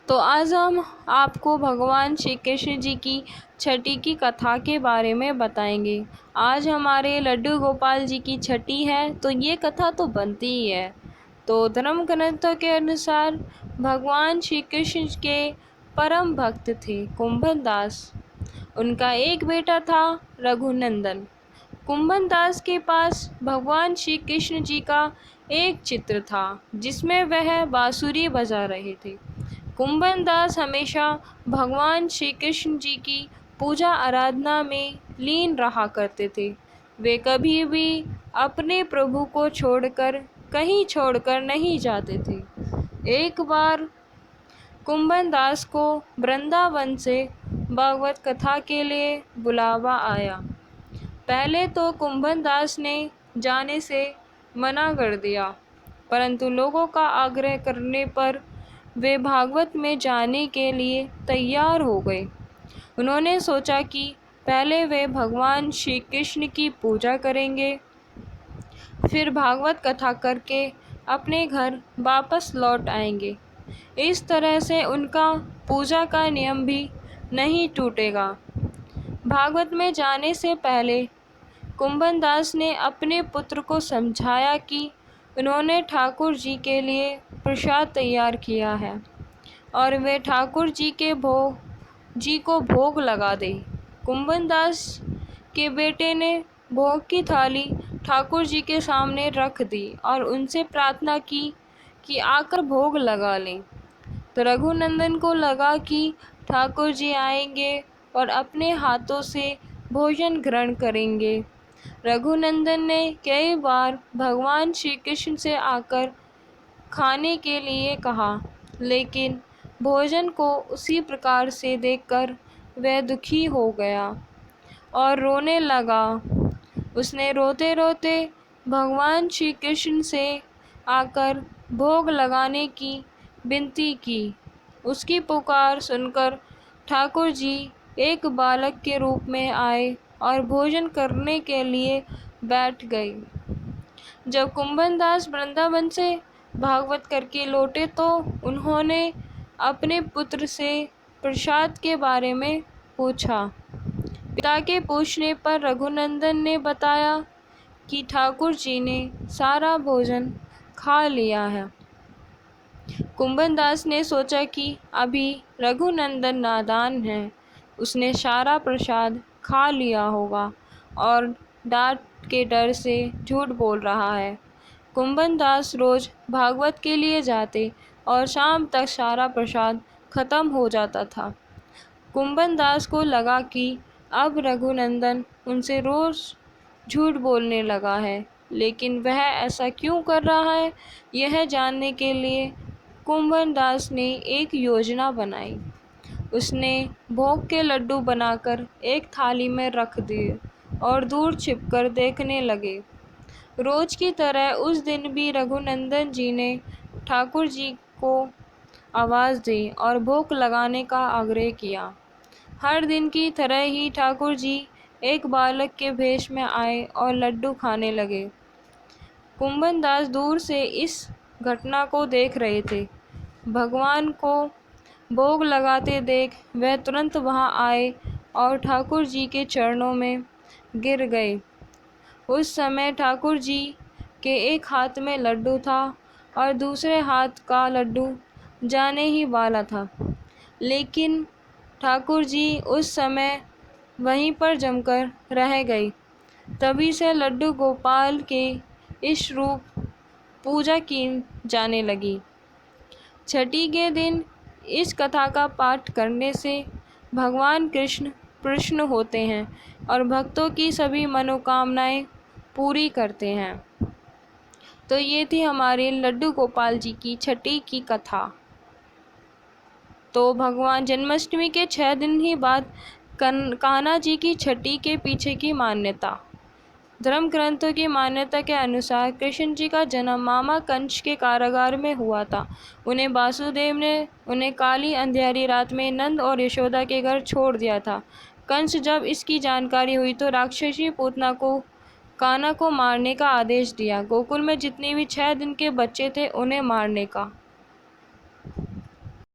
तो आज हम आपको भगवान श्री कृष्ण जी की छठी की कथा के बारे में बताएंगे। आज हमारे लड्डू गोपाल जी की छठी है, तो ये कथा तो बनती ही है। तो धर्म ग्रंथों के अनुसार भगवान श्री कृष्ण के परम भक्त थे कुंभन दास। उनका एक बेटा था रघुनंदन। कुंभन दास के पास भगवान श्री कृष्ण जी का एक चित्र था जिसमें वह बांसुरी बजा रहे थे। कुंभन दास हमेशा भगवान श्री कृष्ण जी की पूजा आराधना में लीन रहा करते थे। वे कभी भी अपने प्रभु को छोड़कर नहीं जाते थे। एक बार कुंभन दास को वृंदावन से भागवत कथा के लिए बुलावा आया। पहले तो कुंभन दास ने जाने से मना कर दिया, परंतु लोगों का आग्रह करने पर वे भागवत में जाने के लिए तैयार हो गए। उन्होंने सोचा कि पहले वे भगवान श्री कृष्ण की पूजा करेंगे, फिर भागवत कथा करके अपने घर वापस लौट आएंगे। इस तरह से उनका पूजा का नियम भी नहीं टूटेगा। भागवत में जाने से पहले कुंभन दास ने अपने पुत्र को समझाया कि उन्होंने ठाकुर जी के लिए प्रसाद तैयार किया है और वे ठाकुर जी को भोग लगा दे। कुंभन दास के बेटे ने भोग की थाली ठाकुर जी के सामने रख दी और उनसे प्रार्थना की कि आकर भोग लगा लें। तो रघुनंदन को लगा कि ठाकुर जी आएंगे और अपने हाथों से भोजन ग्रहण करेंगे। रघुनंदन ने कई बार भगवान श्री कृष्ण से आकर खाने के लिए कहा, लेकिन भोजन को उसी प्रकार से देखकर वह दुखी हो गया और रोने लगा। उसने रोते रोते भगवान श्री कृष्ण से आकर भोग लगाने की विनती की। उसकी पुकार सुनकर ठाकुर जी एक बालक के रूप में आए और भोजन करने के लिए बैठ गए। जब कुंभन दास वृंदावन से भागवत करके लौटे तो उन्होंने अपने पुत्र से प्रसाद के बारे में पूछा। पिता के पूछने पर रघुनंदन ने बताया कि ठाकुर जी ने सारा भोजन खा लिया है। कुंभन दास ने सोचा कि अभी रघुनंदन नादान है, उसने सारा प्रसाद खा लिया होगा और डांट के डर से झूठ बोल रहा है। कुंभन दास रोज भागवत के लिए जाते और शाम तक सारा प्रसाद खत्म हो जाता था। कुंभन दास को लगा कि अब रघुनंदन उनसे रोज झूठ बोलने लगा है, लेकिन वह ऐसा क्यों कर रहा है, यह जानने के लिए कुंभन दास ने एक योजना बनाई। उसने भोग के लड्डू बनाकर एक थाली में रख दिए और दूर छिपकर देखने लगे। रोज की तरह उस दिन भी रघुनंदन जी ने ठाकुर जी को आवाज़ दी और भोग लगाने का आग्रह किया। हर दिन की तरह ही ठाकुर जी एक बालक के भेष में आए और लड्डू खाने लगे। कुंभन दास दूर से इस घटना को देख रहे थे। भगवान को भोग लगाते देख वह तुरंत वहां आए और ठाकुर जी के चरणों में गिर गए। उस समय ठाकुर जी के एक हाथ में लड्डू था और दूसरे हाथ का लड्डू जाने ही वाला था, लेकिन ठाकुर जी उस समय वहीं पर जमकर रह गए। तभी से लड्डू गोपाल के इस रूप पूजा की जाने लगी। छठी के दिन इस कथा का पाठ करने से भगवान कृष्ण प्रसन्न होते हैं और भक्तों की सभी मनोकामनाएं पूरी करते हैं। तो ये थी हमारे लड्डू गोपाल जी की छठी की कथा। तो भगवान जन्माष्टमी के 6 दिन ही बाद कान्हा जी की छठी के पीछे की मान्यता। धर्म ग्रंथों की मान्यता के अनुसार कृष्ण जी का जन्म मामा कंस के कारागार में हुआ था। उन्हें वासुदेव ने उन्हें काली अंधेरी रात में नंद और यशोदा के घर छोड़ दिया था। कंस जब इसकी जानकारी हुई तो राक्षसी पूतना को कान्हा को मारने का आदेश दिया। गोकुल में जितने भी 6 दिन के बच्चे थे उन्हें मारने का।